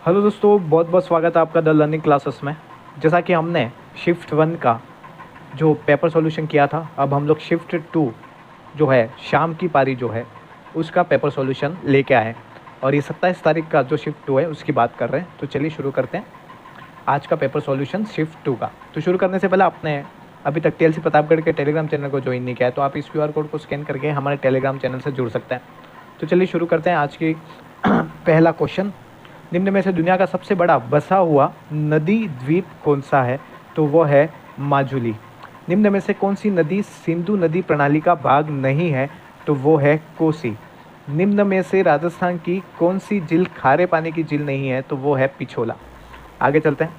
Hello दोस्तों, बहुत बहुत स्वागत है आपका द लर्निंग क्लासेस में। जैसा कि हमने शिफ्ट 1 का जो पेपर सॉल्यूशन किया था, अब हम लोग शिफ्ट 2 जो है शाम की पारी जो है उसका पेपर सॉल्यूशन लेके आए और ये 27 तारीख का जो शिफ्ट 2 है उसकी बात कर रहे हैं। तो चलिए शुरू करते हैं आज का पेपर सॉल्यूशन शिफ्ट 2 का। तो शुरू करने से पहले आपने अभी तक टीएलसी प्रतापगढ़ के टेलीग्राम चैनल को ज्वाइन नहीं किया है तो आप इस QR कोड को स्कैन करके हमारे टेलीग्राम चैनल से जुड़ सकते हैं। तो चलिए शुरू करते हैं आज की पहला क्वेश्चन। निम्न में से दुनिया का सबसे बड़ा बसा हुआ नदी द्वीप कौन सा है? तो वो है माजुली। निम्न में से कौन सी नदी सिंधु नदी प्रणाली का भाग नहीं है? तो वो है कोसी। निम्न में से राजस्थान की कौन सी झील खारे पानी की झील नहीं है? तो वो है पिछोला। आगे चलते हैं।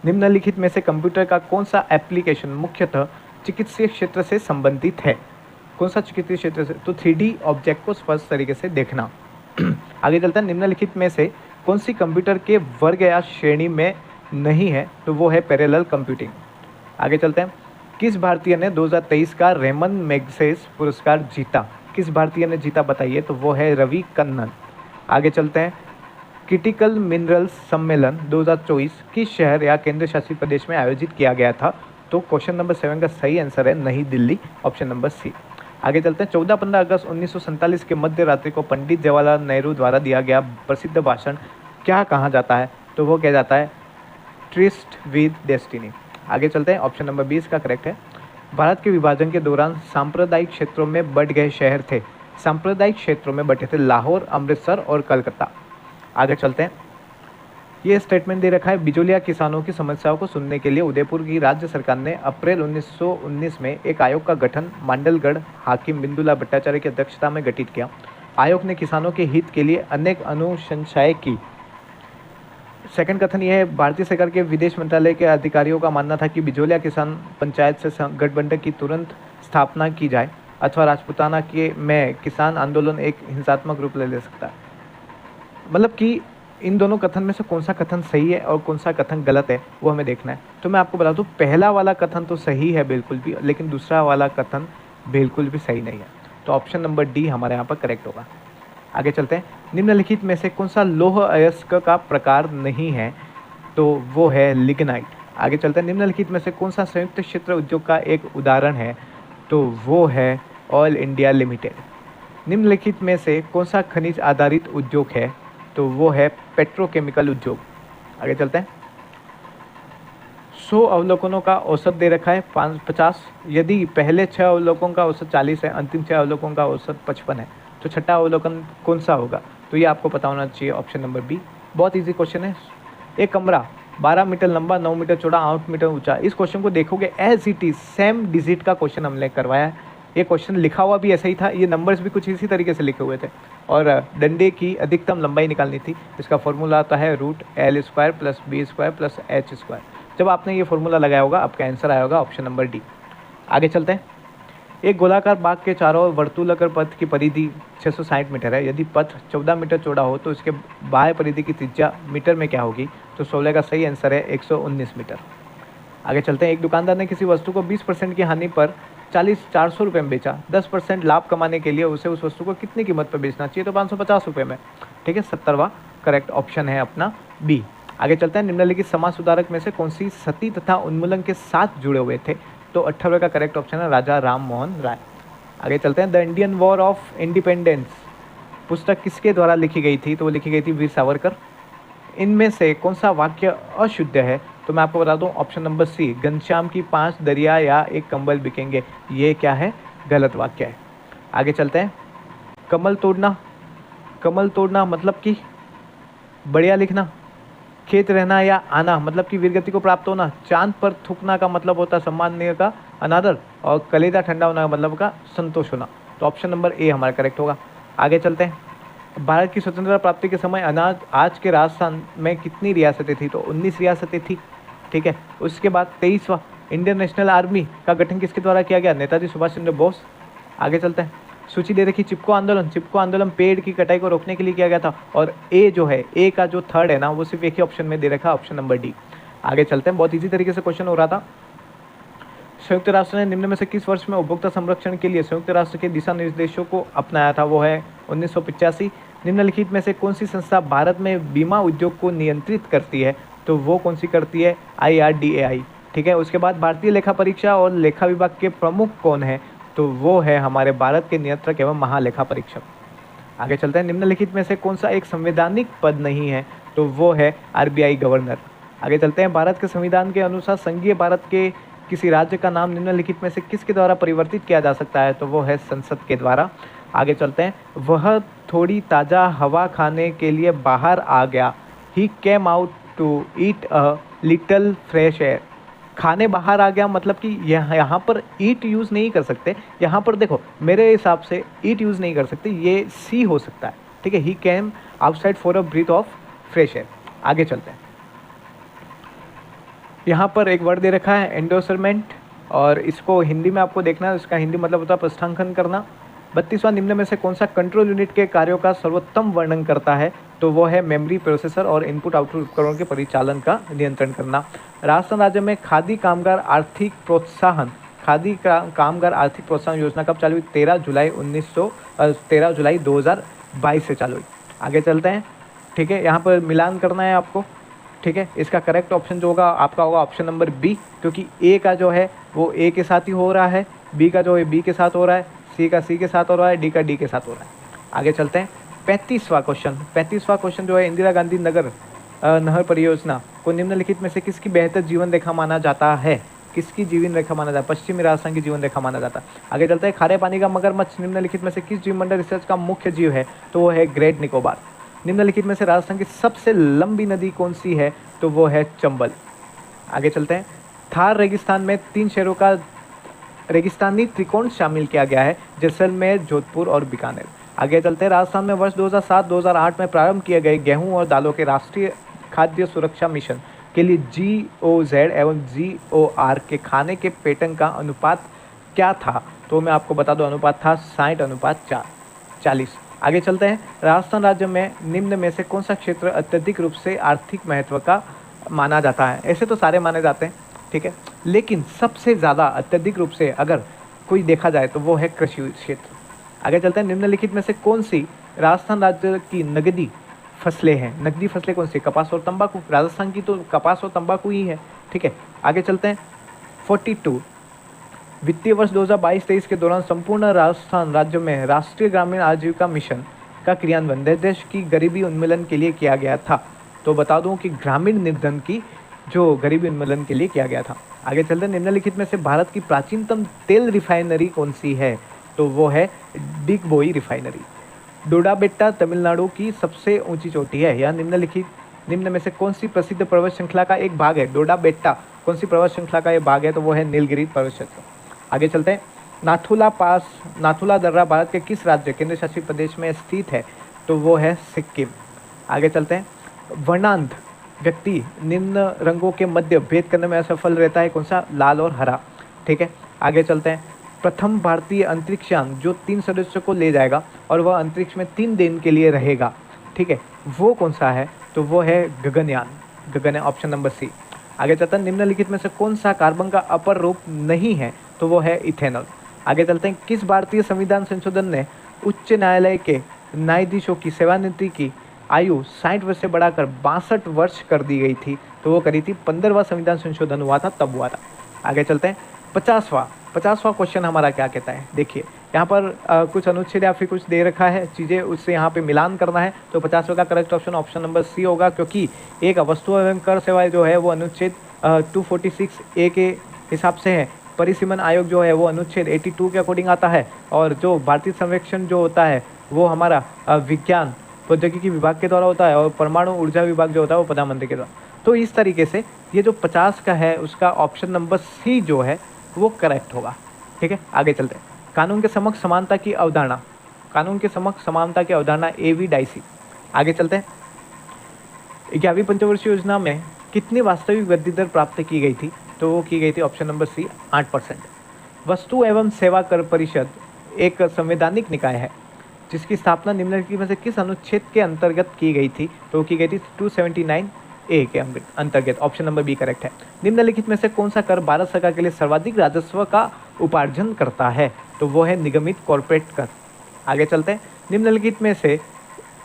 निम्नलिखित में से कंप्यूटर का कौन सा एप्लीकेशन मुख्यतः चिकित्सीय क्षेत्र से संबंधित है? कौन सा चिकित्सीय क्षेत्र से? तो 3D ऑब्जेक्ट को स्पष्ट तरीके से देखना। आगे चलते हैं। निम्नलिखित में से कौन सी कंप्यूटर के वर्ग या श्रेणी में नहीं है? तो वो है पैरेलल कंप्यूटिंग। आगे चलते हैं। किस भारतीय ने 2023 का रेमन मैग्सेस पुरस्कार जीता? किस भारतीय ने जीता बताइए? तो वो है रवि कन्नन। आगे चलते हैं। क्रिटिकल मिनरल्स सम्मेलन 2024 किस शहर या केंद्र शासित प्रदेश में आयोजित किया गया था? तो क्वेश्चन नंबर 7 का सही आंसर है नई दिल्ली, ऑप्शन नंबर सी। आगे चलते हैं। 14-15 अगस्त 1947 के मध्य रात्रि को पंडित जवाहरलाल नेहरू द्वारा दिया गया प्रसिद्ध भाषण क्या कहा जाता है? तो वो क्या जाता है? Tourist with destiny. आगे चलते हैं। ऑप्शन नंबर 20 का करेक्ट है। भारत के विभाजन के दौरान सांप्रदायिक क्षेत्रों में बंट गए शहर थे। सांप्रदायिक क्षेत्रों में बटे थे लाहौर, अमृतसर और कलकत्ता। आगे चलते हैं। ये स्टेटमेंट दे रखा है। बिजोलिया किसानों की समस्याओं को सुनने के लिए उदयपुर की राज्य सरकार ने अप्रैल 1919 में एक आयोग का गठन मांडलगढ़ हाकिम बिंदुला भट्टाचार्य की अध्यक्षता में गठित किया। आयोग ने किसानों के हित के लिए अनेक अनुशंसाएं की। सेकंड कथन यह है, भारतीय सरकार के विदेश मंत्रालय के अधिकारियों का मानना था कि बिजोलिया किसान पंचायत से गठबंधन की तुरंत स्थापना की जाए अथवा राजपूताना के में किसान आंदोलन एक हिंसात्मक रूप ले सकता है। मतलब कि इन दोनों कथन में से कौन सा कथन सही है और कौन सा कथन गलत है वो हमें देखना है। तो मैं आपको बता दूं, पहला वाला कथन तो सही है बिल्कुल भी, लेकिन दूसरा वाला कथन बिल्कुल भी सही नहीं है। तो ऑप्शन नंबर डी हमारे यहाँ पर करेक्ट होगा। आगे चलते हैं। निम्नलिखित में से कौन सा लौह अयस्क का प्रकार नहीं है? तो वो है लिग्नाइट। आगे चलते हैं। निम्नलिखित में से कौन सा संयुक्त क्षेत्र उद्योग का एक उदाहरण है? तो वो है ऑयल इंडिया लिमिटेड। निम्नलिखित में से कौन सा खनिज आधारित उद्योग है? तो वो है पेट्रोकेमिकल उद्योग। आगे चलते हैं। 100 अवलोकनों का औसत दे रखा है 50। यदि पहले 6 अवलोकनों का औसत 40 है, अंतिम 6 अवलोकनों का औसत 55 है, तो छठा अवलोकन कौन सा होगा? तो ये आपको पता होना चाहिए, ऑप्शन नंबर बी। बहुत इजी क्वेश्चन है। एक कमरा 12 मीटर लंबा, 9 मीटर चौड़ा, 8 मीटर ऊंचा। इस क्वेश्चन को देखोगे as it is same digit का क्वेश्चन हमने करवाया है। ये क्वेश्चन लिखा हुआ भी ऐसा ही था, ये नंबर्स भी कुछ इसी तरीके से लिखे हुए थे और डंडे की अधिकतम लंबाई निकालनी थी। इसका फॉर्मूला आता है √L² + B² + H²। जब आपने ये फॉर्मूला लगाया होगा आपका आंसर आया होगा ऑप्शन नंबर डी। आगे चलते हैं। एक गोलाकार बाग के चारों ओर वर्तुलाकार पथ की परिधि 660 मीटर है। यदि पथ 14 मीटर चौड़ा हो तो इसके बाह्य परिधि की त्रिज्या मीटर में क्या होगी? तो 16 का सही आंसर है 119 मीटर। आगे चलते हैं। एक दुकानदार ने किसी वस्तु को 20% की हानि पर 400 रुपये में बेचा। 10% लाभ कमाने के लिए उसे उस वस्तु को कितनी कीमत पर बेचना चाहिए? तो 550 रुपये में। ठीक है, 70वां करेक्ट ऑप्शन है अपना बी। आगे चलते हैं। निम्नलिखित समाज सुधारक में से कौन सी सती तथा उन्मूलन के साथ जुड़े हुए थे? तो 18वें का करेक्ट ऑप्शन है राजा राम मोहन राय। आगे चलते हैं। The Indian war of independence पुस्तक किसके द्वारा लिखी गई थी? तो वो लिखी गई थी वीर सावरकर। इनमें से कौन सा वाक्य अशुद्ध है? तो मैं आपको बता दूं, ऑप्शन नंबर सी, घनश्याम की 5 दरिया या एक कंबल बिकेंगे, ये क्या है? गलत वाक्य है। आगे चलते हैं। कमल तोड़ना मतलब कि बढ़िया लिखना। खेत रहना या आना मतलब कि वीरगति को प्राप्त होना। चांद पर थूकना का मतलब होता है सम्माननीय का अनादर, और कलेजा ठंडा होना का मतलब का संतोष होना। तो ऑप्शन नंबर ए हमारा करेक्ट होगा। आगे चलते हैं। भारत की स्वतंत्रता प्राप्ति के समय आज के राजस्थान में कितनी रियासतें थी? तो 19 रियासतें थी। ठीक है, उसके बाद 23वां इंडियन नेशनल आर्मी का गठन किसके द्वारा किया गया? नेताजी सुभाष चंद्र बोस। आगे चलते हैं। सूची दे रखी चिपको आंदोलन पेड़ की कटाई को रोकने के लिए किया गया था, और ए जो है, ए का जो थर्ड है ना, वो सिर्फ एक ही ऑप्शन में दे रखा है, ऑप्शन नंबर डी। आगे चलते हैं। बहुत इजी तरीके से क्वेश्चन हो रहा था। संयुक्त राष्ट्र ने निम्न में से किस वर्ष में उपभोक्ता संरक्षण के लिए संयुक्त राष्ट्र के दिशा निर्देशों को अपनाया था? वो है 1985। निम्नलिखित में से कौन सी संस्था भारत में बीमा उद्योग को नियंत्रित करती है? तो वो कौन सी करती है? IRDAI। ठीक है, उसके बाद भारतीय लेखा परीक्षा और लेखा विभाग के प्रमुख कौन है? तो वो है हमारे भारत के नियंत्रक एवं महालेखा परीक्षक। आगे चलते हैं, निम्नलिखित में से कौन सा एक संवैधानिक पद नहीं है? तो वो है RBI गवर्नर। आगे चलते हैं, भारत के संविधान के अनुसार संघीय भारत के किसी राज्य का नाम निम्नलिखित में से किसके द्वारा परिवर्तित किया जा सकता है? तो वो है संसद के द्वारा। आगे चलते हैं, वह थोड़ी ताज़ा हवा खाने के लिए बाहर आ गया। He came out to eat a little fresh air. खाने बाहर आ गया मतलब कि यहाँ पर ईट यूज़ नहीं कर सकते। यहाँ पर देखो मेरे हिसाब से ईट यूज़ नहीं कर सकते, ये सी हो सकता है। ठीक है, he came outside for a breath of fresh air. आगे चलते हैं, यहाँ पर एक वर्ड दे रखा है एंडोसरमेंट, और इसको हिंदी में आपको देखना है, इसका हिंदी मतलब होता है प्रस्थांकन करना। 32वां, निम्न में से कौन सा कंट्रोल यूनिट के कार्यों का सर्वोत्तम वर्णन करता है? तो वो है मेमोरी, प्रोसेसर और इनपुट आउटपुट उपकरणों के परिचालन का नियंत्रण करना। राजस्थान राज्य में खादी कामगार आर्थिक प्रोत्साहन कामगार आर्थिक प्रोत्साहन योजना कब चालू हुई? 13 जुलाई 2022 से चालू हुई। आगे चलते हैं, ठीक है, यहाँ पर मिलान करना है आपको। ठीक है, इसका करेक्ट ऑप्शन जो होगा आपका होगा ऑप्शन नंबर बी, क्योंकि ए का जो है वो ए के साथ ही हो रहा है, बी का जो है बी के साथ हो रहा है, सी का सी के साथ हो रहा है, डी का डी के साथ हो रहा है। आगे चलते हैं, 35वां क्वेश्चन जो है इंदिरा गांधी नहर परियोजना को निम्नलिखित में से किसकी बेहतर जीवन रेखा माना जाता है? किसकी जीवन रेखा माना जाता है? पश्चिमी राजस्थान की जीवन रेखा माना जाता है। आगे चलते हैं, खारे पानी का मगरमच्छ निम्नलिखित में से किस जीव मंडल रिसर्च का मुख्य जीव है? तो वो है ग्रेट निकोबार। निम्नलिखित में से राजस्थान की सबसे लंबी नदी कौन सी है? तो वो है चंबल। आगे चलते हैं, थार रेगिस्तान में 3 शहरों का रेगिस्तानी त्रिकोण शामिल किया गया है, जैसलमेर, जोधपुर और बीकानेर। आगे चलते हैं, राजस्थान में वर्ष 2007-2008 में प्रारंभ किए गए गेहूं और दालों के राष्ट्रीय खाद्य सुरक्षा मिशन के लिए GOZ एवं GOR के खाने के पैटर्न का अनुपात क्या था? तो मैं आपको बता दूं, अनुपात था 60:40। आगे चलते हैं, राजस्थान राज्य में निम्न में से कौन सा क्षेत्र अत्यधिक रूप से आर्थिक महत्व का माना जाता है? ऐसे तो सारे माने जाते हैं, ठीक है, लेकिन सबसे ज़्यादा अत्यधिक रूप से अगर कोई देखा जाए तो वो है कृषि क्षेत्र। आगे चलते हैं, निम्नलिखित में से कौन सी राजस्थान राज्य की नगदी फसलें हैं? नगदी फसलें कौन सी? कपास और तंबाकू। राजस्थान की तो कपास और तंबाकू ही है। ठीक है, आगे चलते हैं, 42, वित्तीय वर्ष 2022-23 के दौरान संपूर्ण राजस्थान राज्य में राष्ट्रीय ग्रामीण आजीविका मिशन का क्रियान्वयन देश की गरीबी उन्मूलन के लिए किया गया था। तो बता दूं कि ग्रामीण निर्धन की जो गरीबी उन्मूलन के लिए किया गया था। आगे चलते हैं, निम्नलिखित में से भारत की प्राचीनतम तेल रिफाइनरी कौन सी है? तो वो है डिगबोई रिफाइनरी। डोडाबेट्टा तमिलनाडु की सबसे ऊंची चोटी है। यह निम्न में से कौन सी प्रसिद्ध पर्वत श्रृंखला का एक भाग है? डोडाबेट्टा कौन सी पर्वत श्रृंखला का एक भाग है? तो वो है नीलगिरी पर्वत श्रृंखला। आगे चलते हैं, नाथुला दर्रा भारत के किस राज्य केंद्र शासित प्रदेश में स्थित है? तो वो है सिक्किम। आगे चलते हैं, वर्णांध व्यक्ति निम्न रंगों के मध्य भेद करने में असफल रहता है, कौन सा? लाल और हरा। ठीक है, आगे चलते हैं, प्रथम भारतीय अंतरिक्षयान जो 3 सदस्यों को ले जाएगा और वह अंतरिक्ष में 3 दिन के लिए रहेगा, ठीक है, वो कौन सा है? तो वो है गगनयान, ऑप्शन नंबर सी। आगे चलते हैं, निम्नलिखित में से कौन सा कार्बन का अपर रूप नहीं है? तो वो है इथेनॉल। आगे चलते हैं, किस भारतीय संविधान संशोधन ने उच्च न्यायालय के न्यायाधीशों की सेवानिवृत्ति की आयु 60 वर्ष से बढ़ाकर 62 वर्ष कर दी गई थी? तो वो करी थी 15वां संविधान संशोधन हुआ था तब हुआ था। आगे चलते हैं, 50वां क्वेश्चन हमारा क्या कहता है? देखिए यहाँ पर कुछ अनुच्छेद या फिर कुछ दे रखा है चीज़ें, उससे यहाँ पे मिलान करना है। तो 50वें का करेक्ट ऑप्शन नंबर सी होगा, क्योंकि एक वस्तु एवं कर सेवाएं जो है वो अनुच्छेद 246A के हिसाब से है। परिसीमन आयोग जो है वो अनुच्छेद 82 के अकॉर्डिंग आता है, और जो भारतीय सर्वेक्षण जो होता है वो हमारा विज्ञान प्रौद्योगिकी विभाग के द्वारा होता है, और परमाणु ऊर्जा विभाग जो होता है वो प्रधानमंत्री के द्वारा। तो इस तरीके से ये जो 50 का है उसका ऑप्शन नंबर सी जो है वो करेक्ट होगा। ठीक है, आगे चलते हैं, कानून के समक्ष समानता की अवधारणा AV डाइसी। आगे चलते हैं, 11वीं पंचवर्षीय योजना में कितनी वास्तविक वृद्धि दर प्राप्त की गई थी? तो वो की गई थी ऑप्शन नंबर सी 8%। वस्तु एवं सेवा कर परिषद एक संवैधानिक निकाय है जिसकी स्थापना निम्नलिखित में से किस अनुच्छेद के अंतर्गत की गई थी? तो की गई थी 279A के अंतर्गत, ऑप्शन नंबर बी करेक्ट है। निम्नलिखित में से कौन सा कर भारत सरकार के लिए सर्वाधिक राजस्व का उपार्जन करता है? तो वो है निगमित कॉर्पोरेट कर। आगे चलते हैं, निम्नलिखित में से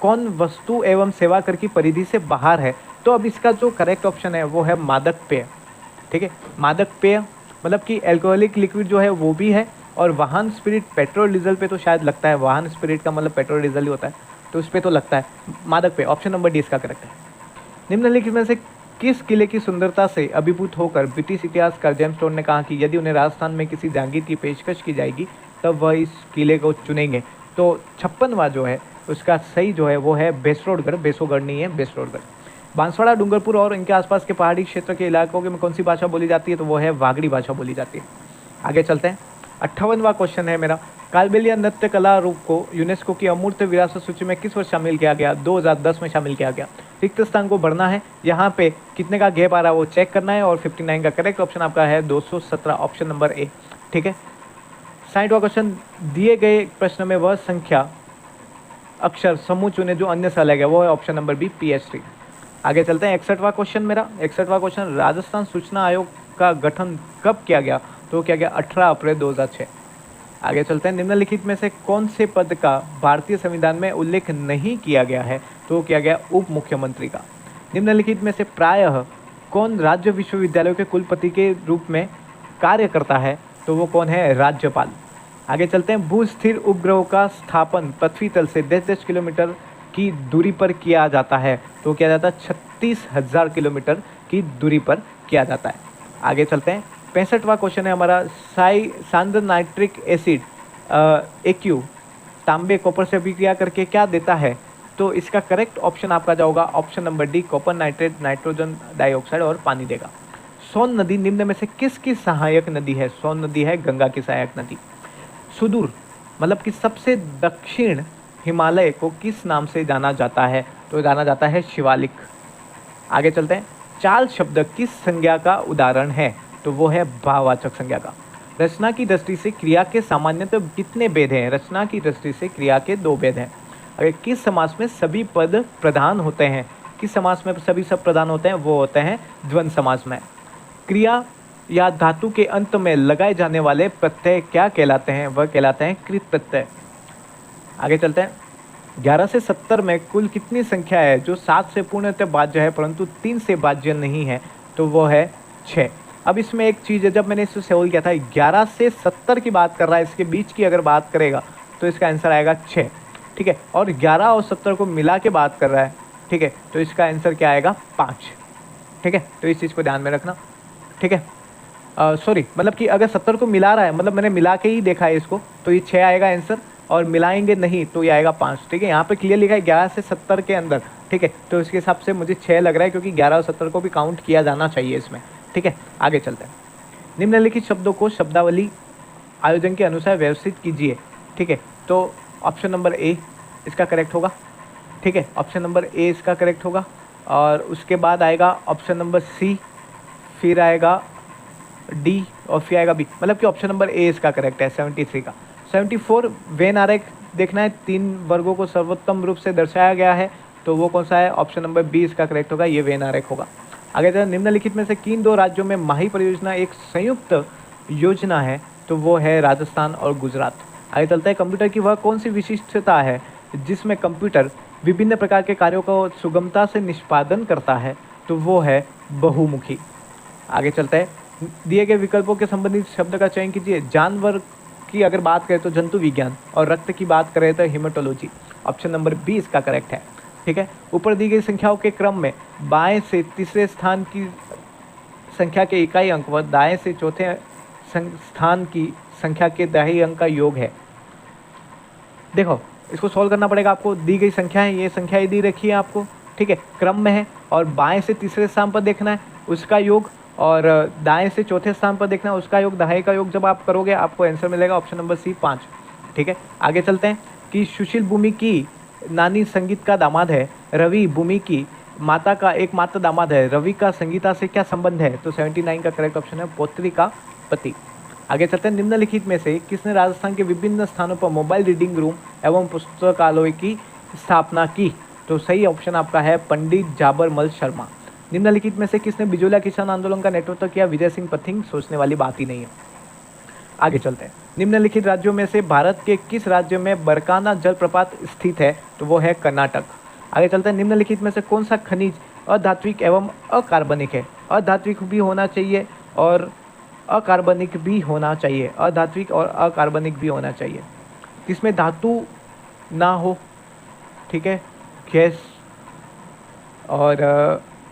कौन वस्तु एवं सेवा कर की परिधि से बाहर है? तो अब इसका जो करेक्ट ऑप्शन है वो है मादक पेय। ठीक है, मादक पेय मतलब कि एल्कोहलिक लिक्विड जो है वो भी है, और वाहन स्पिरिट पेट्रोल डीजल पे तो शायद लगता है, वाहन स्पिरिट का मतलब पेट्रोल डीजल ही होता है, तो उस पर तो लगता है मादक पेय। ऑप्शन नंबर डी इसका करेक्ट है। निम्नलिखित में से किस किले की सुंदरता से अभिभूत होकर ब्रिटिश इतिहासकार जेम्स टोड ने कहा कि यदि उन्हें राजस्थान में किसी जहांगीर की पेशकश की जाएगी तब वह इस किले को चुनेंगे? तो 56वां जो है उसका सही जो है वो है बेसरोडगढ़, बेसोगढ़ नहीं है, बेसरोडगढ़। बांसवाड़ा, डूंगरपुर और इनके आसपास के पहाड़ी क्षेत्र के इलाकों में कौन सी भाषा बोली जाती है? तो वो है वागड़ी भाषा बोली जाती है। आगे चलते हैं। 58वां क्वेश्चन है मेरा, कालबेलिया नृत्य कला रूप को यूनेस्को की अमूर्त विरासत सूची में किस वर्ष शामिल किया गया? 2010 में शामिल किया गया। रिक्त स्थान को भरना है, यहाँ पे कितने का गैप आ रहा है वो चेक करना है, और 59 का करेक्ट ऑप्शन आपका है 217, ऑप्शन नंबर ए। ठीक है। 60वां क्वेश्चन, दिए गए प्रश्न में वह संख्या अक्षर समूह चुने जो अन्य से अलग है, वो है ऑप्शन नंबर बी PH3। आगे चलते हैं। 61वां क्वेश्चन मेरा, 61वां क्वेश्चन, राजस्थान सूचना आयोग का गठन कब किया गया? तो क्या गया 18 अप्रैल 2006। आगे चलते हैं। निम्नलिखित में से कौन से पद का भारतीय संविधान में उल्लेख नहीं किया गया है? तो किया गया उप मुख्यमंत्री का। निम्नलिखित में से प्रायः कौन राज्य विश्वविद्यालयों के कुलपति के रूप में कार्य करता है? तो वो कौन है? राज्यपाल। आगे चलते हैं। भू स्थिर उपग्रहों का स्थापन पृथ्वी तल से 10 किलोमीटर की दूरी पर किया जाता है, तो किया जाता है 36,000 किलोमीटर की दूरी पर किया जाता है। आगे चलते हैं। 65वां क्वेश्चन है हमारा, सांद्र नाइट्रिक एसिड AQ तांबे कॉपर से अभिक्रिया करके क्या देता है? तो इसका करेक्ट ऑप्शन आपका जाएगा option number D, copper nitrate, nitrogen dioxide और पानी देगा। सोन नदी निम्न में से किसकी सहायक नदी है? सोन नदी है गंगा की सहायक नदी। सुदूर मतलब कि सबसे दक्षिण हिमालय को किस नाम से जाना जाता है? तो जाना जाता है शिवालिक। आगे चलते हैं। चाल शब्द किस संज्ञा का उदाहरण है? तो वो है भाववाचक संज्ञा का। रचना की दृष्टि से क्रिया के सामान्यतः कितने भेद हैं? रचना की दृष्टि से क्रिया के 2 भेद हैं। अगर किस समास में सभी पद प्रधान होते हैं? किस समास में सभी सब प्रधान होते हैं? वो होते हैं द्वंद्व समास में। क्रिया या धातु के अंत में लगाए जाने वाले प्रत्यय क्या कहलाते हैं? वह कहलाते हैं कृत प्रत्यय। आगे चलते हैं। 11 से 70 में कुल कितनी संख्या है जो 7 से पूर्णतः भाज्य है परंतु 3 से भाज्य नहीं है? तो वो है 6। अब इसमें एक चीज़ है, जब मैंने इससे सवाल किया था 11 से 70 की बात कर रहा है, इसके बीच की अगर बात करेगा तो इसका आंसर आएगा 6। ठीक है, और 11 और 70 को मिला के बात कर रहा है, ठीक है, तो इसका आंसर क्या आएगा? 5। ठीक है, तो इस चीज़ को ध्यान में रखना। ठीक है, सॉरी, मतलब कि अगर 70 को मिला रहा है, मतलब मैंने मिला के ही देखा है इसको, तो ये 6 आएगा आंसर, और मिलाएंगे नहीं तो ये आएगा 5। ठीक है, यहाँ पे क्लियर लिखा है 11 से 70 के अंदर। ठीक है, तो इसके हिसाब से मुझे 6 लग रहा है, क्योंकि 11 और 70 को भी काउंट किया जाना चाहिए इसमें। ठीक है, आगे चलते हैं। निम्नलिखित शब्दों को शब्दावली आयोजन के अनुसार व्यवस्थित कीजिए। ठीक है, तो ऑप्शन नंबर ए इसका करेक्ट होगा। ठीक है, ऑप्शन नंबर ए इसका करेक्ट होगा, और उसके बाद आएगा ऑप्शन नंबर सी, फिर आएगा डी, और फिर आएगा बी, मतलब कि ऑप्शन नंबर ए इसका करेक्ट है 73 का। 74 वेन आरेख देखना है, 3 वर्गों को सर्वोत्तम रूप से दर्शाया गया है, तो वो कौन सा है? ऑप्शन नंबर बी इसका करेक्ट होगा, ये वेन आरेख होगा। आगे चलते, निम्नलिखित में से किन 2 राज्यों में माही परियोजना एक संयुक्त योजना है? तो वो है राजस्थान और गुजरात। आगे चलते हैं। कंप्यूटर की वह कौन सी विशिष्टता है जिसमें कंप्यूटर विभिन्न प्रकार के कार्यों को सुगमता से निष्पादन करता है? तो वो है बहुमुखी। आगे चलते हैं। दिए गए विकल्पों के संबंधित शब्द का चयन कीजिए। जानवर की अगर बात करें तो जंतु विज्ञान, और रक्त की बात करें तो हेमेटोलॉजी। ऑप्शन नंबर बी इसका करेक्ट है। ठीक है, ऊपर दी गई संख्याओं के क्रम में बाएं से तीसरे स्थान की संख्या के इकाई अंक व दाएं से चौथे स्थान की संख्या के दहाई अंक का योग है। देखो, इसको सॉल्व करना पड़ेगा आपको। दी गई संख्या है, ये संख्या दी रखी है आपको, ठीक है, क्रम में है, और बाएं से तीसरे स्थान पर देखना है उसका योग, और दाएं से चौथे स्थान पर देखना है उसका योग, दहाई का योग जब आप करोगे आपको आंसर मिलेगा ऑप्शन नंबर सी 5। ठीक है, आगे चलते हैं कि सुशील भूमि की नानी संगीत का दामाद है, रवि भूमि की माता का एकमात्र दामाद है, रवि का संगीता से क्या संबंध है? तो 79 का करेक्ट ऑप्शन है पौत्री का पति। आगे चलते हैं। निम्नलिखित में से किसने राजस्थान के विभिन्न स्थानों पर मोबाइल रीडिंग रूम एवं पुस्तकालय की स्थापना की? तो सही ऑप्शन आपका है पंडित जाबरमल शर्मा। निम्नलिखित में से किसने बिजोलिया किसान आंदोलन का नेतृत्व किया? विजय सिंह पथिंग। सोचने वाली बात ही नहीं है। आगे चलते हैं। निम्नलिखित राज्यों में से भारत के किस राज्य में बरकाना जलप्रपात स्थित है? तो वो है कर्नाटक। आगे चलते हैं, निम्नलिखित में से कौन सा खनिज अधात्विक एवं अकार्बनिक है? अधात्विक भी होना चाहिए और अकार्बनिक भी होना चाहिए, अधात्विक और अकार्बनिक भी होना चाहिए, जिसमें धातु ना हो, ठीक है, गैस और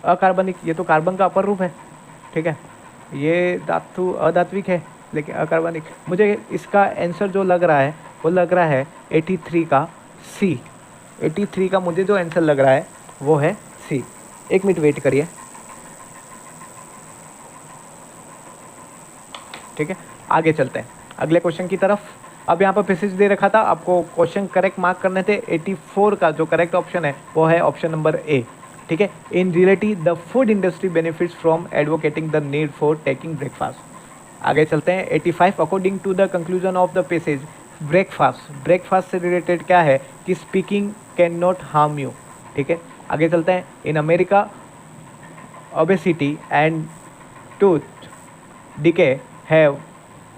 अकार्बनिक, ये तो कार्बन का अपर रूप है, ठीक है, ये धातु अधात्विक है लेकिन अकार्बनिक। मुझे इसका आंसर जो लग रहा है वो लग रहा है 83 का सी। 83 का मुझे जो आंसर लग रहा है वो है सी। 1 मिनट वेट करिए, ठीक है, आगे चलते हैं अगले क्वेश्चन की तरफ। अब यहाँ पर पैसेज दे रखा था, आपको क्वेश्चन करेक्ट मार्क करने थे। 84 का जो करेक्ट ऑप्शन है वो है ऑप्शन नंबर ए, ठीक है। In reality the food industry benefits from advocating the need for taking breakfast. आगे चलते हैं 85 according to the conclusion of the passage breakfast से रिलेटेड क्या है कि speaking can not harm you, ठीक है। आगे चलते हैं, in America obesity and tooth decay have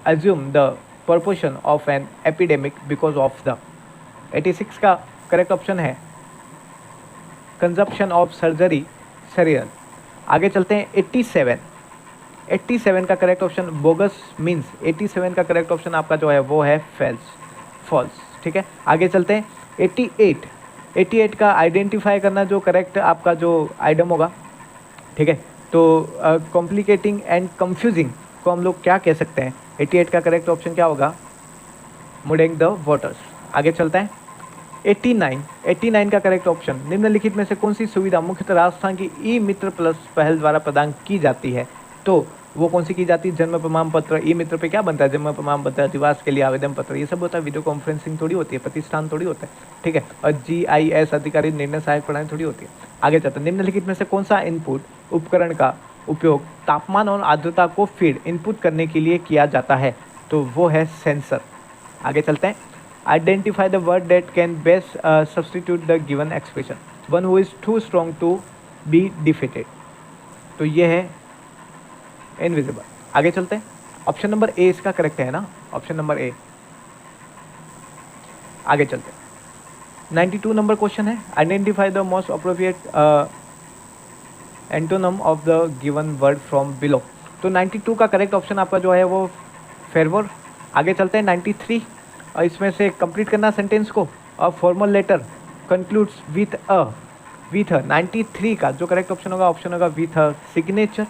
assumed the proportion of an epidemic because of the 86 का करेक्ट ऑप्शन है कंजप्शन ऑफ सर्जरी सीरियल। आगे चलते हैं 87 का करेक्ट ऑप्शन बोगस मीन्स 87 का करेक्ट ऑप्शन आपका जो है वो है फॉल्स, ठीक है। आगे चलते हैं 88 का आइडेंटिफाई करना जो करेक्ट आपका जो आइटम होगा, ठीक है। तो कॉम्प्लिकेटिंग एंड कंफ्यूजिंग को हम लोग क्या कह सकते हैं? 88 का करेक्ट ऑप्शन क्या होगा? मुडिंग द वाटर्स। आगे चलते हैं 89 का करेक्ट ऑप्शन निम्नलिखित में से कौन सी सुविधा मुख्यतः राजस्थान की ई मित्र प्लस पहल द्वारा प्रदान की जाती है? तो वो कौन सी की जाती है? जन्म प्रमाण पत्र। ई मित्र पे क्या बनता है? जन्म प्रमाण पत्र, अधिवास के लिए आवेदन पत्र, ये सब होता है। वीडियो कॉन्फ्रेंसिंग थोड़ी होती है, प्रतिष्ठान थोड़ी होता है, ठीक है। और GIS अधिकारी निर्णय सहायक प्रणाली थोड़ी होती है। आगे चलते हैं, निम्नलिखित में से कौन सा इनपुट उपकरण का उपयोग तापमान और आर्द्रता को फीड इनपुट करने के लिए किया जाता है? तो वो है सेंसर। आगे चलते हैं, identify the word that can best substitute the given expression, one who is too strong to be defeated. तो ये है इनविजिबल। आगे चलते हैं, ऑप्शन नंबर ए इसका करेक्ट है ना, ऑप्शन नंबर ए। आगे चलते हैं, 92 नंबर क्वेश्चन है, identify the most appropriate antonym of the given word from below. तो 92 का करेक्ट ऑप्शन आपका जो है वो फेरवोर। आगे चलते हैं 93, और इसमें से कंप्लीट करना सेंटेंस को, a formal letter concludes with a 93 का जो करेक्ट ऑप्शन होगा विथ अ सिग्नेचर,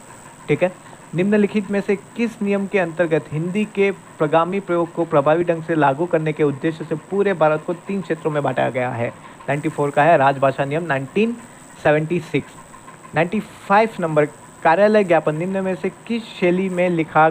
ठीक है। निम्नलिखित में से किस नियम के अंतर्गत हिंदी के प्रगामी प्रयोग को प्रभावी ढंग से लागू करने के उद्देश्य से पूरे भारत को 3 क्षेत्रों में बांटा गया है? 94 का है राजभाषा नियम 1976। 95 नंबर, कार्यालय ज्ञापन निम्न में से किस शैली में लिखा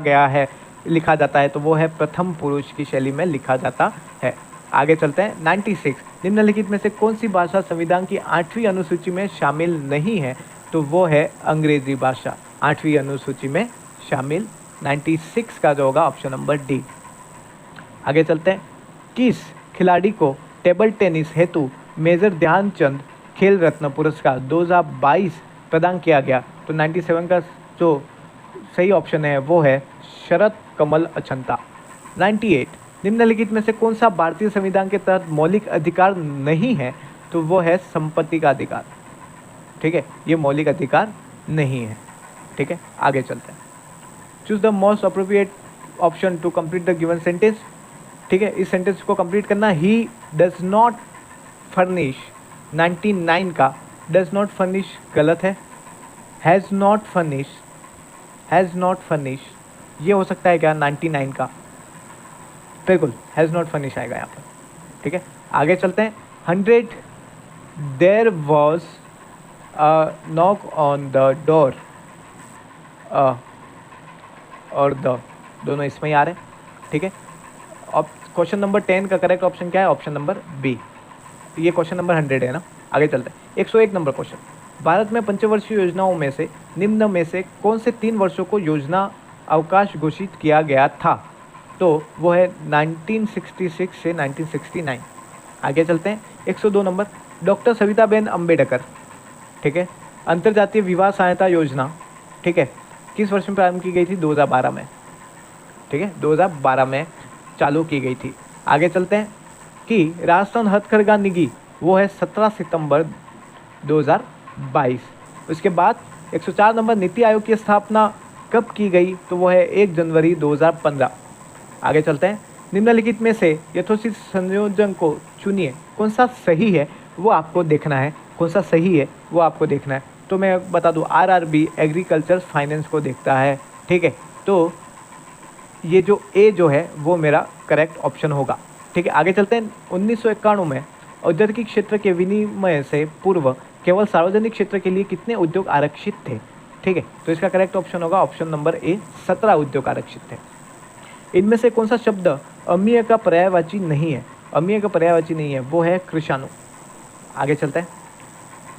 जाता है? तो वो है प्रथम पुरुष की शैली में लिखा जाता है। आगे चलते हैं 96, निम्नलिखित में से कौन सी भाषा संविधान की 8वीं अनुसूची में शामिल नहीं है? तो वो है अंग्रेजी भाषा, 8वीं अनुसूची में शामिल। 96 का जो होगा ऑप्शन नंबर डी। आगे चलते हैं, किस खिलाड़ी को टेबल टेनिस हेतु मेजर ध्यानचंद खेल रत्न पुरस्कार 2022 प्रदान किया गया? तो 97 का जो सही ऑप्शन है वो है शरद कमल अचंता। 98, निम्नलिखित में से कौन सा भारतीय संविधान के तहत मौलिक अधिकार नहीं है? तो वो है संपत्ति का अधिकार, ठीक है, ये मौलिक अधिकार नहीं है, ठीक है। आगे चलते हैं, choose the most appropriate option to complete the given sentence, ठीक है। इस सेंटेंस को कंप्लीट करना, ही डज नॉट फर्निश, 99 का डज नॉट फर्निश गलत है, हैज़ नॉट फर्निश ये हो सकता है क्या? 99 का बिल्कुल हैज़ नॉट फर्निश आएगा यहाँ पर, ठीक है। आगे चलते हैं, 100, there was knock on the door, और द दोनों इसमें ही आ रहे हैं, ठीक है। अब क्वेश्चन नंबर 10 का करेक्ट ऑप्शन क्या है? Option number B. ये क्वेश्चन नंबर 100 है ना। आगे चलते हैं, 101 नंबर क्वेश्चन, भारत में पंचवर्षीय योजनाओं में से निम्न में से कौन से 3 वर्षों को योजना अवकाश घोषित किया गया था? तो वो है 1966 से 1969। आगे चलते हैं, 102 नंबर, डॉक्टर सविताबेन अम्बेडकर, ठीक है, अंतर्जातीय विवाह सहायता योजना, ठीक है, किस वर्ष में प्रारंभ की गई थी? 2012 में, ठीक है, 2012 में। चालू की गई थी। आगे चलते हैं कि राजस्थान हथकरघा निधि वो है 17 सितंबर 2022। उसके बाद 104 नंबर नीति आयोग की स्थापना कब की गई, तो वो है 1 जनवरी 2015। आगे चलते हैं, निम्नलिखित में से यथोचित संयोजन को चुनिए, कौन सा सही है वो आपको देखना है, कौन सा सही है वो आपको देखना है। तो मैं बता दूं, आरआरबी एग्रीकल्चर फाइनेंस को देखता है, ठीक है। तो ये जो ए जो है वो मेरा करेक्ट ऑप्शन होगा, ठीक है। आगे चलते हैं, 1991 में औद्योगिक क्षेत्र के विनिमय से पूर्व केवल सार्वजनिक क्षेत्र के लिए कितने उद्योग आरक्षित थे, ठीक है। तो इसका करेक्ट ऑप्शन होगा ऑप्शन नंबर ए, 17 उद्योग आरक्षित थे। इनमें से कौन सा शब्द अमीय का पर्यायवाची नहीं है, अमीय का पर्यायवाची नहीं है, वो है कृषाणु। आगे चलते हैं,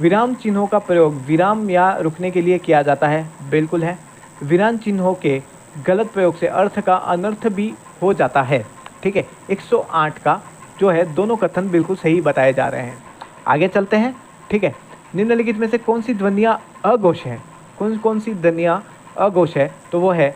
विराम चिन्हों का प्रयोग विराम या रुकने के लिए किया जाता है, बिल्कुल है। विराम चिन्हों के गलत प्रयोग से अर्थ का अनर्थ भी हो जाता है, ठीक है। 108 का जो है दोनों कथन बिल्कुल सही बताए जा रहे हैं। आगे चलते हैं, ठीक है। निम्नलिखित में से कौन सी ध्वनियाँ अघोष है, कौन सी ध्वनियाँ अघोष है, तो वो है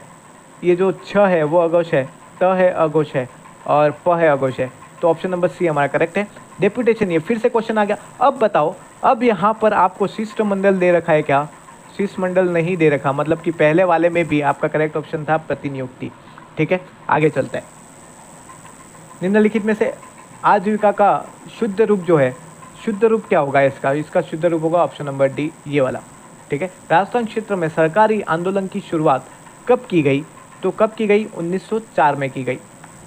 ये जो छ है वो अघोष है, त है अघोष है और प है अघोष है। तो ऑप्शन नंबर सी हमारा करेक्ट है। डेपुटेशन, ये फिर से क्वेश्चन आ गया। अब बताओ, अब यहाँ पर आपको शिष्टमंडल दे रखा है क्या, शिष्टमंडल नहीं दे रखा, मतलब कि पहले वाले में भी आपका करेक्ट ऑप्शन था प्रतिनियुक्ति, ठीक है। आगे चलते हैं, निम्नलिखित में से आजीविका का शुद्ध रूप जो है, शुद्ध रूप क्या होगा इसका शुद्ध रूप होगा ऑप्शन नंबर डी, ये वाला, ठीक है। राजस्थान क्षेत्र में सरकारी आंदोलन की शुरुआत कब की गई, तो कब की गई, 1904 में की गई।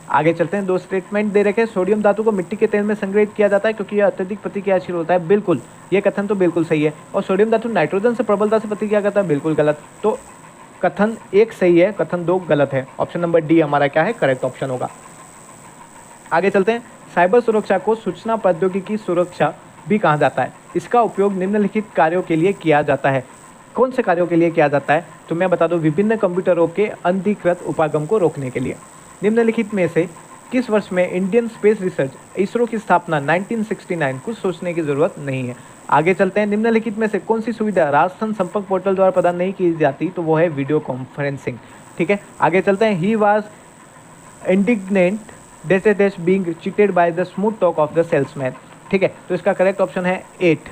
आगे चलते हैं, दो स्टेटमेंट दे रखे हैं। सोडियम धातु को मिट्टी के तेल में संग्रहित किया जाता है क्योंकि यह अत्यधिक प्रतिक्रियाशील होता है, बिल्कुल, ये कथन तो बिल्कुल सही है। और सोडियम धातु नाइट्रोजन से प्रबलता से प्रतिक्रिया करता है, बिल्कुल गलत। तो कथन 1 सही है, कथन 2 गलत है। ऑप्शन नंबर डी हमारा क्या है, करेक्ट ऑप्शन होगा। आगे चलते हैं, साइबर सुरक्षा को सूचना प्रौद्योगिकी सुरक्षा भी कहा जाता है। इसका उपयोग निम्नलिखित कार्यों के लिए किया जाता है। कौन से कार्यों के लिए किया जाता है, तो मैं बता दूं, विभिन्न कंप्यूटरों के अनधिकृत उपागम को रोकने के लिए। निम्नलिखित में से किस वर्ष में इंडियन स्पेस रिसर्च इसरो की स्थापना 1969, कुछ सोचने की जरूरत नहीं है। आगे चलते हैं, निम्नलिखित में से कौन सी सुविधा राजस्थान संपर्क पोर्टल द्वारा प्रदान नहीं की जाती, तो वो है वीडियो कॉन्फ्रेंसिंग, ठीक है। आगे चलते हैं, he was indignant dash being cheated by the smooth talk of the salesman, ठीक है। तो इसका करेक्ट ऑप्शन है 8,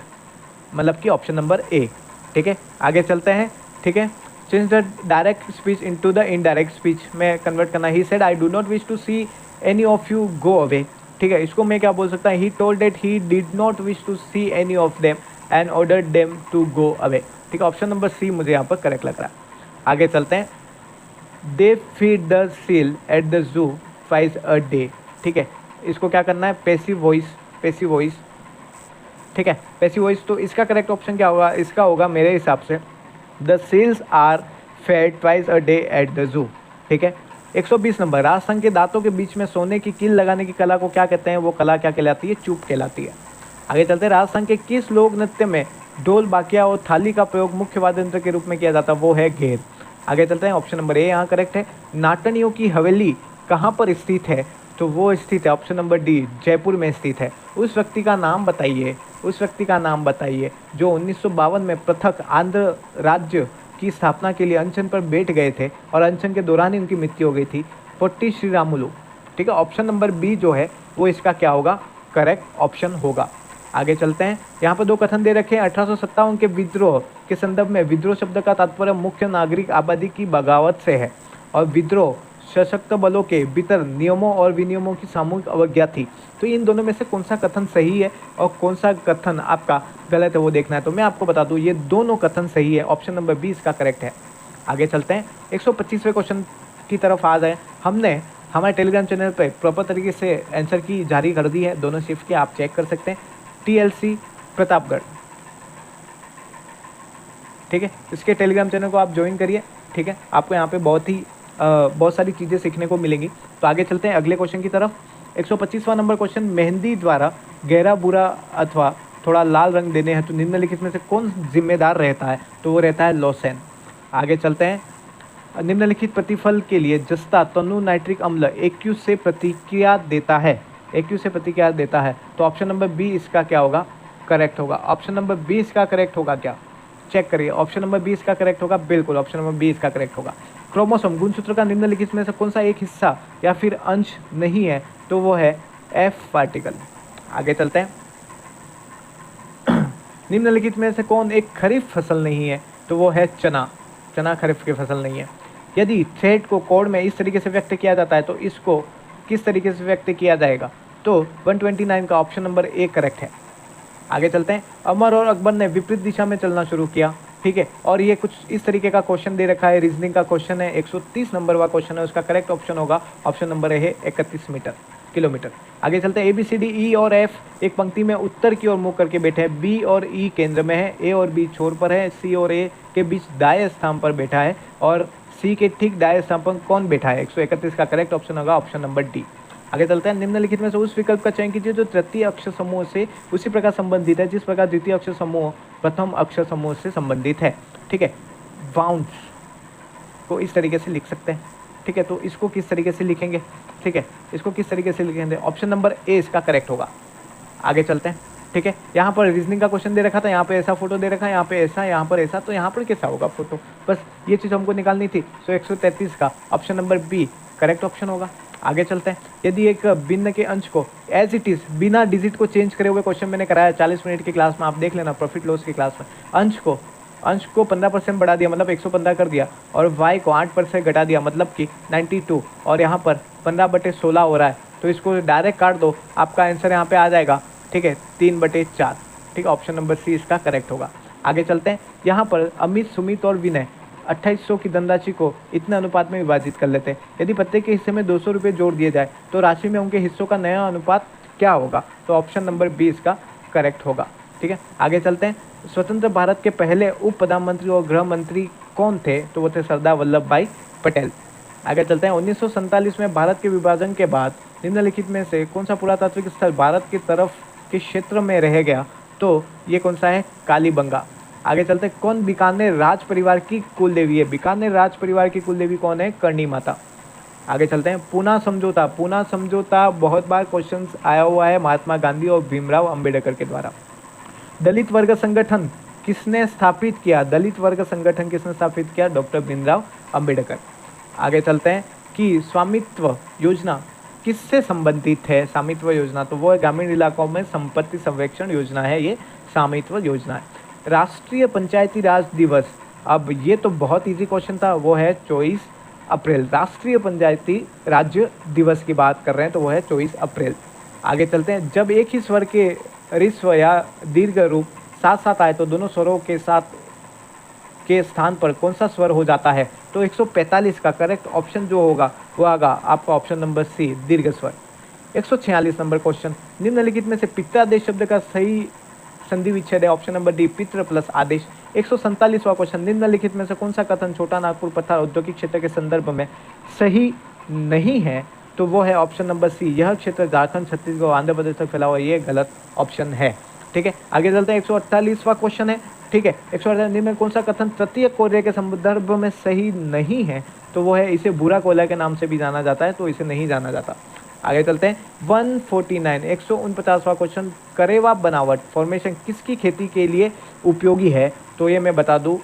मतलब कि ऑप्शन नंबर ए, ठीक है। आगे चलते हैं, ठीक है, change the direct speech into the indirect speech में कन्वर्ट करना। He said I do not wish to see any of you go away, ठीक है। इसको मैं क्या बोल सकता हूँ, he told that he did not wish to see any of them and ordered them to go away, ठीक है। ऑप्शन नंबर सी मुझे यहाँ पर करेक्ट लग रहा है। आगे चलते हैं, they feed the seal eight the जू ट्वाइस अ डे, ठीक है। इसको क्या करना है, पैसिव वॉइस, ठीक है, पैसिव वॉइस। तो इसका करेक्ट ऑप्शन क्या होगा, इसका होगा मेरे हिसाब से the seals are fed twice a day at the zoo, ठीक है। 120 नंबर, राजस्थान के दांतों के बीच में सोने की कील लगाने की कला को क्या कहते हैं, वो कला क्या कहलाती है, चूप कहलाती है। आगे चलते हैं, राजस्थान के किस लोक नृत्य में ढोल, बाकिया और थाली का प्रयोग मुख्य वाद्य यंत्र के रूप में किया जाता है, वो है घेर। आगे चलते हैं, ऑप्शन नंबर ए यहाँ करेक्ट है। नाटनियों की हवेली कहाँ पर स्थित है, तो वो स्थित है ऑप्शन नंबर डी, जयपुर में स्थित है। उस व्यक्ति का नाम बताइए जो 1952 में पृथक आंध्र राज्य की स्थापना के लिए अनशन पर बैठ गए थे और अनशन के दौरान ही उनकी मृत्यु हो गई थी, पोट्टी श्रीरामुलु, ठीक है। ऑप्शन नंबर बी जो है वो इसका क्या होगा, करेक्ट ऑप्शन होगा। आगे चलते हैं, यहाँ पर दो कथन दे रखे हैं। 1857 के विद्रोह के संदर्भ में विद्रोह शब्द का तात्पर्य मुख्य नागरिक आबादी की बगावत से है और विद्रोह सशक्त बलों के भीतर नियमों और विनियमों की सामूहिक अवज्ञा थी। तो इन दोनों में से कौन सा कथन सही है और कौन सा कथन आपका गलत है वो देखना है। तो मैं आपको बता दूं, ये दोनों कथन सही है, ऑप्शन नंबर बी इसका करेक्ट है। आगे चलते हैं, 125वें क्वेश्चन की तरफ आ जाए। हमने हमारे टेलीग्राम चैनल पर प्रॉपर तरीके से आंसर की जारी कर दी है, दोनों शिफ्ट के, आप चेक कर सकते हैं। TLC प्रतापगढ़, ठीक है, इसके टेलीग्राम चैनल को आप ज्वाइन करिए, ठीक है। आपको यहाँ पे बहुत सारी चीज़ें सीखने को मिलेंगी। तो आगे चलते हैं अगले क्वेश्चन की तरफ। 125वां नंबर क्वेश्चन, मेहंदी द्वारा गहरा भूरा अथवा थोड़ा लाल रंग देने हैं तो निम्नलिखित में से कौन जिम्मेदार रहता है, तो वो रहता है लॉसेन। आगे चलते हैं, निम्नलिखित प्रतिफल के लिए जस्ता तनु नाइट्रिक अम्ल AQ से प्रतिक्रिया देता है, तो ऑप्शन नंबर बी इसका क्या होगा, करेक्ट होगा। ऑप्शन नंबर बी इसका करेक्ट होगा क्या, चेक करिए, ऑप्शन नंबर बी इसका करेक्ट होगा, बिल्कुल ऑप्शन नंबर बी इसका करेक्ट होगा। क्रोमोसोम गुणसूत्र का निम्नलिखित में से कौन सा एक हिस्सा या फिर अंश नहीं है, तो वो है एफ पार्टिकल। आगे चलते हैं। निम्नलिखित में से कौन एक खरीफ फसल नहीं है, तो वो है चना। चना खरीफ की फसल नहीं है। यदि थ्रेड को कोड में इस तरीके से व्यक्त किया जाता है तो इसको किस तरीके से व्यक्त किया जाएगा, तो 129 का ऑप्शन नंबर ए करेक्ट है। आगे चलते हैं। अमर और अकबर ने विपरीत दिशा में चलना शुरू किया, ठीक है, और ये कुछ इस तरीके का क्वेश्चन दे रखा है, रीजनिंग का क्वेश्चन है, 130 नंबर का क्वेश्चन है। उसका करेक्ट ऑप्शन होगा ऑप्शन नंबर ए है 31 किलोमीटर। आगे चलते हैं। A B C D E और एफ एक पंक्ति में उत्तर की ओर मुंह करके बैठे हैं, बी और ई केंद्र में है, ए और बी छोर पर है, सी और ए के बीच दाएं स्थान पर बैठा है और सी के ठीक दाएं स्थान पर कौन बैठा है, 131 का करेक्ट ऑप्शन होगा ऑप्शन नंबर डी। आगे चलते हैं। निम्नलिखित में से उस विकल्प का चयन कीजिए जो तृतीय अक्षर समूह से उसी प्रकार संबंधित है जिस प्रकार द्वितीय अक्षर समूह प्रथम अक्षर समूह से संबंधित है, ठीक है। वाउंड्स को इस तरीके से लिख सकते हैं, ठीक है, तो इसको किस तरीके से लिखेंगे, ठीक है, इसको किस तरीके से लिखेंगे, ऑप्शन नंबर ए इसका करेक्ट होगा। आगे चलते हैं, ठीक है। यहाँ पर रीजनिंग का क्वेश्चन दे रखा था, यहाँ पे ऐसा फोटो दे रखा है, यहाँ पे ऐसा, यहाँ पर ऐसा, तो यहाँ पर कैसा होगा फोटो, बस ये चीज़ हमको निकालनी थी। सो 133 का option number B correct option होगा। आगे चलते हैं। यदि एक भिन्न के अंश को एज इट इज बिना डिजिट को चेंज करे हुए क्वेश्चन मैंने कराया 40 मिनट की क्लास में, आप देख लेना प्रॉफिट लॉस की क्लास में। अंश को 15% बढ़ा दिया मतलब 115 कर दिया और y को 8% घटा दिया मतलब कि 92 और यहाँ पर 15/16 हो रहा है, तो इसको डायरेक्ट काट दो, आपका आंसर यहाँ पे आ जाएगा, ठीक है, 3/4, ठीक है, ऑप्शन नंबर सी इसका करेक्ट होगा। आगे चलते हैं। यहाँ पर अमित, सुमित और विनय 2800 की धनराशि को इतने अनुपात में विभाजित कर लेते हैं। यदि प्रत्येक के हिस्से में 200 रुपये जोड़ दिए जाए तो राशि में उनके हिस्सों का नया अनुपात क्या होगा, तो ऑप्शन नंबर बी इसका करेक्ट होगा, ठीक है। आगे चलते हैं। स्वतंत्र भारत के पहले उप प्रधानमंत्री और गृह मंत्री कौन थे, तो वो थे सरदार वल्लभ भाई पटेल। आगे चलते हैं। 1947 में भारत के विभाजन के बाद निम्नलिखित में से कौन सा पुरातात्विक स्थल भारत की तरफ के क्षेत्र में रह गया, तो ये कौन सा है, कालीबंगा। आगे चलते हैं। कौन बीकानेर राज परिवार की कुल देवी है, बीकानेर राज परिवार की कुल देवी कौन है, करणी माता। आगे चलते हैं। पूना समझौता बहुत बार क्वेश्चन आया हुआ है महात्मा गांधी और भीमराव अंबेडकर के द्वारा। दलित वर्ग संगठन किसने स्थापित किया, डॉक्टर भीमराव अंबेडकर। आगे चलते हैं कि स्वामित्व योजना किससे संबंधित है, स्वामित्व योजना, तो वो ग्रामीण इलाकों में संपत्ति सर्वेक्षण योजना है, ये स्वामित्व योजना है। राष्ट्रीय पंचायती राज दिवस, अब ये तो बहुत इजी क्वेश्चन था, वो है 24 अप्रैल। राष्ट्रीय पंचायती राज्य दिवस की बात कर रहे हैं तो वो है 24 अप्रैल। आगे चलते हैं। जब एक ही स्वर के ऋस्व या दीर्घ रूप साथ साथ आए तो दोनों स्वरों के साथ के स्थान पर कौन सा स्वर हो जाता है, तो 145 का करेक्ट ऑप्शन जो होगा वो आगा आपका ऑप्शन नंबर सी दीर्घ स्वर। 146 नंबर क्वेश्चन। निम्नलिखित में से पित्रादेश शब्द का सही संधि विच्छेद है, ऑप्शन नंबर डी पितृ प्लस आदेश। 147वां क्वेश्चन। निम्नलिखित में से कौन सा कथन छोटा नागपुर तथा औद्योगिक क्षेत्र के संदर्भ में सही नहीं है, तो वो है ऑप्शन नंबर सी, यह क्षेत्र झारखंड, छत्तीसगढ़, आंध्र प्रदेश तक फैला हुआ, ये गलत ऑप्शन है, ठीक है। आगे चलते हैं। 148वां क्वेश्चन है, ठीक है। 148 में कौन सा कथन तृतीय कोयले के संदर्भ में सही नहीं है, तो वो है इसे बुरा कोयला के नाम से भी जाना जाता है, तो इसे नहीं जाना जाता। आगे चलते हैं। 149वां क्वेश्चन। करेवा बनावट फॉर्मेशन किसकी खेती के लिए उपयोगी है, तो ये मैं बता दूं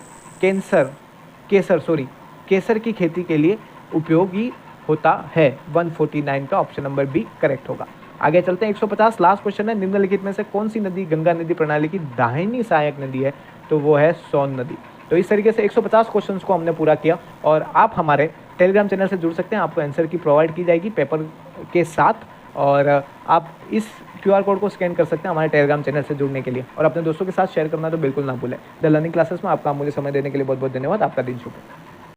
केसर की खेती के लिए उपयोगी होता है। 149 का ऑप्शन नंबर बी करेक्ट होगा। आगे चलते हैं। 150 लास्ट क्वेश्चन है। निम्नलिखित में से कौन सी नदी गंगा नदी प्रणाली की दाहिनी सहायक नदी है, तो वो है सोन नदी। तो इस तरीके से 150 क्वेश्चंस को हमने पूरा किया और आप हमारे टेलीग्राम चैनल से जुड़ सकते हैं, आपको आंसर की प्रोवाइड की जाएगी पेपर के साथ और आप इस QR कोड को स्कैन कर सकते हैं हमारे टेलीग्राम चैनल से जुड़ने के लिए और अपने दोस्तों के साथ शेयर करना तो बिल्कुल ना भूलें। द लर्निंग क्लासेस में आपका मुझे समय देने के लिए बहुत बहुत धन्यवाद। आपका दिन शुभ हो।